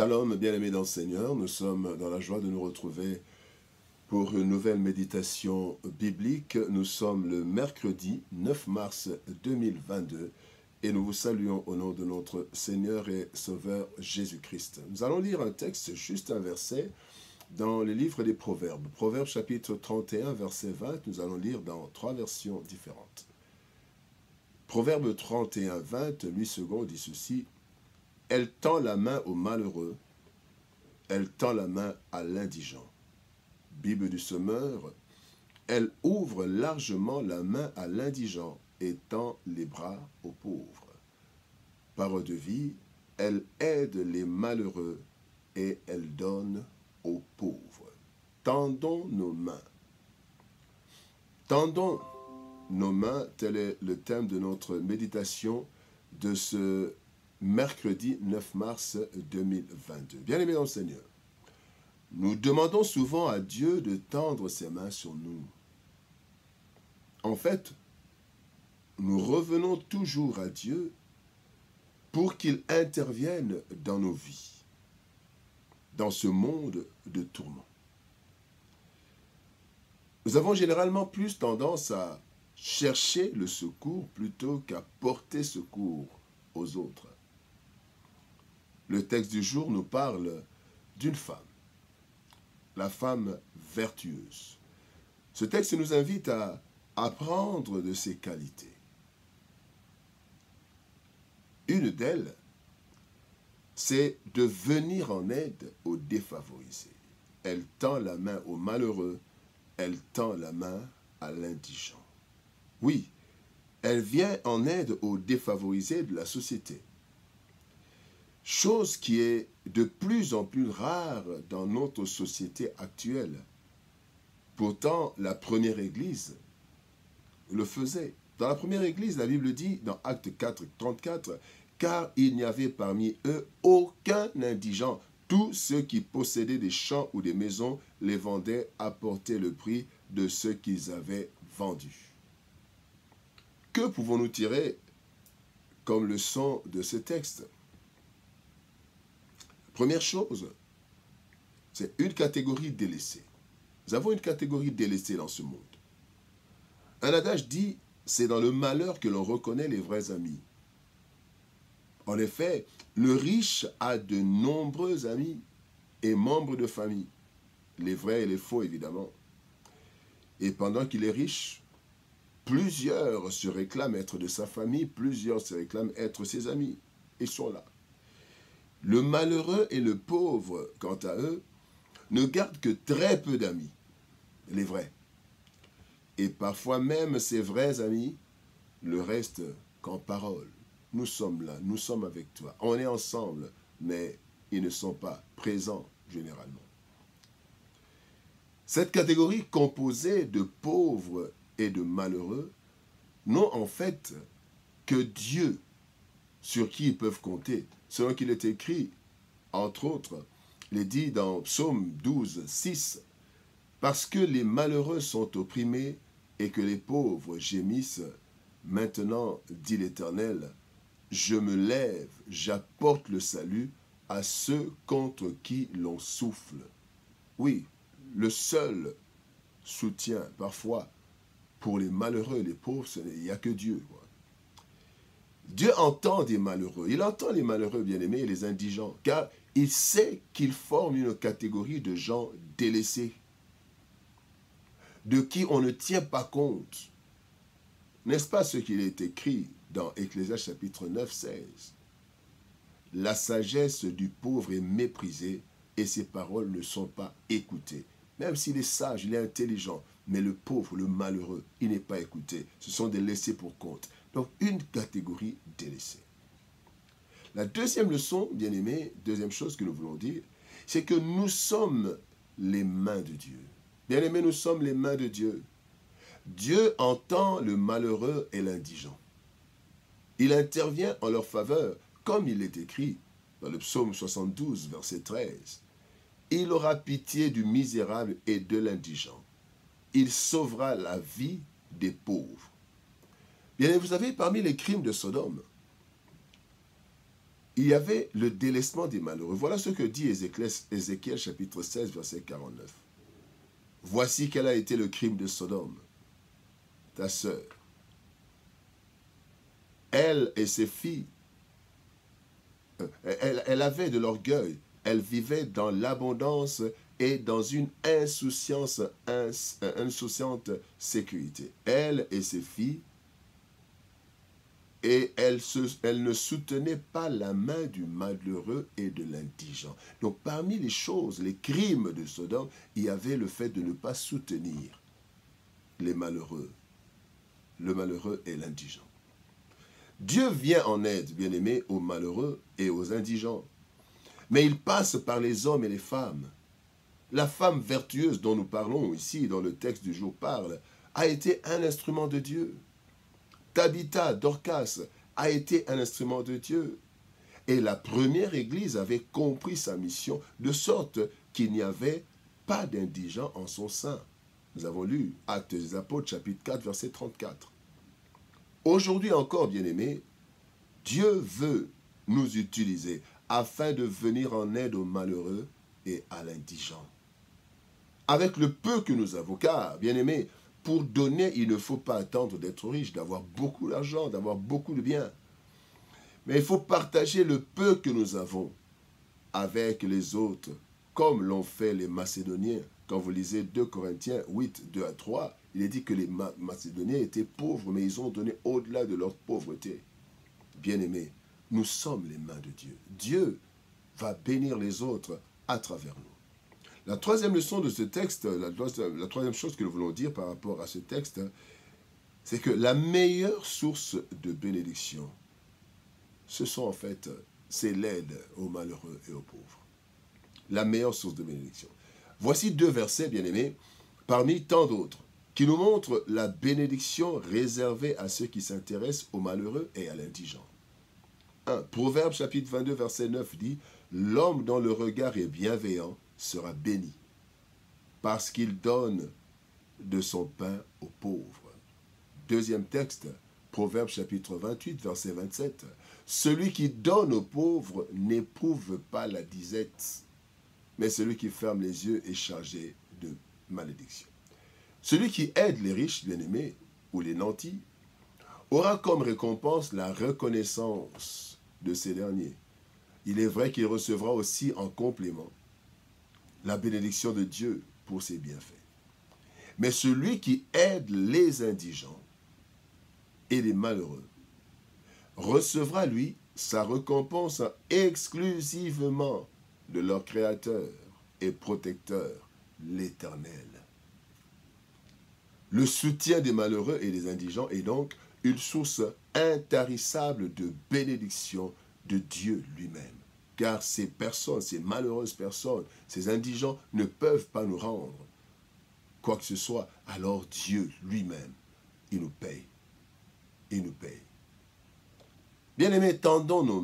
Shalom, bien-aimés dans le Seigneur, nous sommes dans la joie de nous retrouver pour une nouvelle méditation biblique. Nous sommes le mercredi 9 mars 2022 et nous vous saluons au nom de notre Seigneur et Sauveur Jésus-Christ. Nous allons lire un texte, juste un verset, dans le livre des Proverbes. Proverbes chapitre 31, verset 20, nous allons lire dans 3 versions différentes. Proverbe 31, 20, 8 secondes, dit ceci. Elle tend la main au malheureux, elle tend la main à l'indigent. Bible du Sommeur, elle ouvre largement la main à l'indigent et tend les bras aux pauvres. Parole de vie, elle aide les malheureux et elle donne aux pauvres. Tendons nos mains. Tendons nos mains, tel est le thème de notre méditation de ce mercredi 9 mars 2022. Bien-aimés dans le Seigneur, nous demandons souvent à Dieu de tendre ses mains sur nous. En fait, nous revenons toujours à Dieu pour qu'il intervienne dans nos vies, dans ce monde de tourments. Nous avons généralement plus tendance à chercher le secours plutôt qu'à porter secours aux autres. Le texte du jour nous parle d'une femme, la femme vertueuse. Ce texte nous invite à apprendre de ses qualités. Une d'elles, c'est de venir en aide aux défavorisés. Elle tend la main aux malheureux, elle tend la main à l'indigent. Oui, elle vient en aide aux défavorisés de la société. Chose qui est de plus en plus rare dans notre société actuelle. Pourtant, la première Église le faisait. Dans la première Église, la Bible dit, dans Actes 4, 34, « Car il n'y avait parmi eux aucun indigent. Tous ceux qui possédaient des champs ou des maisons les vendaient, apportaient le prix de ce qu'ils avaient vendu. » Que pouvons-nous tirer comme leçon de ce texte? Première chose, c'est une catégorie délaissée. Nous avons une catégorie délaissée dans ce monde. Un adage dit, c'est dans le malheur que l'on reconnaît les vrais amis. En effet, le riche a de nombreux amis et membres de famille, les vrais et les faux évidemment. Et pendant qu'il est riche, plusieurs se réclament être de sa famille, plusieurs se réclament être ses amis. Ils sont là. Le malheureux et le pauvre, quant à eux, ne gardent que très peu d'amis, les vrais. Et parfois même ces vrais amis le restent qu'en parole. Nous sommes là, nous sommes avec toi, on est ensemble, mais ils ne sont pas présents généralement. Cette catégorie composée de pauvres et de malheureux n'ont en fait que Dieu sur qui ils peuvent compter. Selon qu'il est écrit, entre autres, il est dit dans Psaume 12, 6, « Parce que les malheureux sont opprimés et que les pauvres gémissent, maintenant, dit l'Éternel, je me lève, j'apporte le salut à ceux contre qui l'on souffle. » Oui, le seul soutien, parfois, pour les malheureux et les pauvres, il n'y a que Dieu, quoi. Dieu entend des malheureux. Il entend les malheureux, bien-aimés, et les indigents, car il sait qu'ils forment une catégorie de gens délaissés, de qui on ne tient pas compte. N'est-ce pas ce qu'il est écrit dans Ecclésiaste chapitre 9, 16? La sagesse du pauvre est méprisée et ses paroles ne sont pas écoutées. Même s'il est sage, il est intelligent, mais le pauvre, le malheureux, il n'est pas écouté. Ce sont des laissés pour compte. Donc, une catégorie délaissée. La deuxième leçon, bien aimé, deuxième chose que nous voulons dire, c'est que nous sommes les mains de Dieu. Bien aimé, nous sommes les mains de Dieu. Dieu entend le malheureux et l'indigent. Il intervient en leur faveur, comme il est écrit dans le psaume 72, verset 13. Il aura pitié du misérable et de l'indigent. Il sauvera la vie des pauvres. Bien, vous savez, parmi les crimes de Sodome, il y avait le délaissement des malheureux. Voilà ce que dit Ézéchiel chapitre 16, verset 49. Voici quel a été le crime de Sodome, ta sœur. Elle et ses filles, elle avait de l'orgueil, elle vivait dans l'abondance et dans une insouciante sécurité. Elle et ses filles, et elle ne soutenait pas la main du malheureux et de l'indigent. Donc parmi les choses, les crimes de Sodome, il y avait le fait de ne pas soutenir les malheureux, le malheureux et l'indigent. Dieu vient en aide, bien-aimés, aux malheureux et aux indigents. Mais il passe par les hommes et les femmes. La femme vertueuse dont nous parlons ici, dont le texte du jour parle, a été un instrument de Dieu. Tabitha, Dorcas, a été un instrument de Dieu. Et la première Église avait compris sa mission, de sorte qu'il n'y avait pas d'indigents en son sein. Nous avons lu Actes des Apôtres, chapitre 4, verset 34. Aujourd'hui encore, bien-aimés, Dieu veut nous utiliser afin de venir en aide aux malheureux et à l'indigent. Avec le peu que nous avons, car, bien-aimés, pour donner, il ne faut pas attendre d'être riche, d'avoir beaucoup d'argent, d'avoir beaucoup de biens. Mais il faut partager le peu que nous avons avec les autres, comme l'ont fait les Macédoniens. Quand vous lisez 2 Corinthiens 8, 2 à 3, il est dit que les Macédoniens étaient pauvres, mais ils ont donné au-delà de leur pauvreté. Bien-aimés, nous sommes les mains de Dieu. Dieu va bénir les autres à travers nous. La troisième leçon de ce texte, la troisième chose que nous voulons dire par rapport à ce texte, c'est que la meilleure source de bénédiction, c'est l'aide aux malheureux et aux pauvres. La meilleure source de bénédiction. Voici 2 versets, bien-aimés, parmi tant d'autres, qui nous montrent la bénédiction réservée à ceux qui s'intéressent aux malheureux et à l'indigent. 1. Proverbe chapitre 22, verset 9 dit « L'homme dont le regard est bienveillant sera béni, parce qu'il donne de son pain aux pauvres. » Deuxième texte, Proverbe chapitre 28, verset 27. « Celui qui donne aux pauvres n'éprouve pas la disette, mais celui qui ferme les yeux est chargé de malédiction. » Celui qui aide les riches, bien-aimés, ou les nantis, aura comme récompense la reconnaissance de ces derniers. Il est vrai qu'il recevra aussi en complément la bénédiction de Dieu pour ses bienfaits. Mais celui qui aide les indigents et les malheureux recevra, lui, sa récompense exclusivement de leur Créateur et Protecteur, l'Éternel. Le soutien des malheureux et des indigents est donc une source intarissable de bénédiction de Dieu lui-même. Car ces personnes, ces malheureuses personnes, ces indigents ne peuvent pas nous rendre quoi que ce soit. Alors Dieu lui-même, il nous paye. Il nous paye. Bien-aimés, tendons nos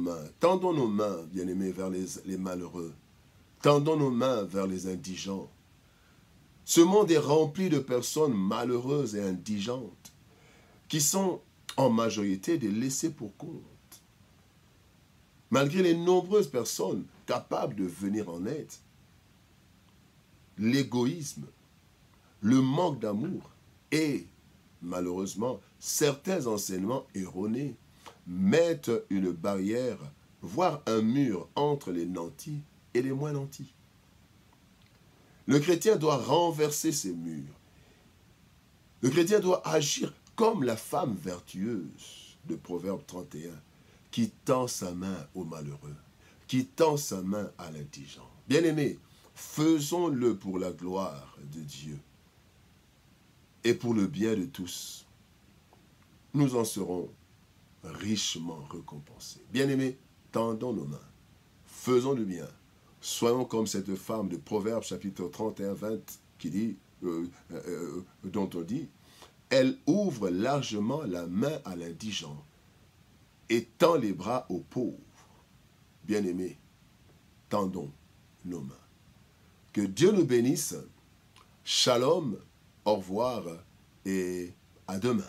mains, bien-aimés, vers les malheureux. Tendons nos mains vers les indigents. Ce monde est rempli de personnes malheureuses et indigentes qui sont en majorité des laissés pour compte. Malgré les nombreuses personnes capables de venir en aide, l'égoïsme, le manque d'amour et, malheureusement, certains enseignements erronés mettent une barrière, voire un mur entre les nantis et les moins nantis. Le chrétien doit renverser ces murs. Le chrétien doit agir comme la femme vertueuse de Proverbe 31, qui tend sa main au malheureux, qui tend sa main à l'indigent. Bien-aimés, faisons-le pour la gloire de Dieu et pour le bien de tous. Nous en serons richement récompensés. Bien-aimés, tendons nos mains, faisons le bien. Soyons comme cette femme de Proverbes chapitre 31, 20, qui dit, dont on dit, elle ouvre largement la main à l'indigent et tend les bras aux pauvres. Bien-aimés, tendons nos mains. Que Dieu nous bénisse. Shalom, au revoir et à demain.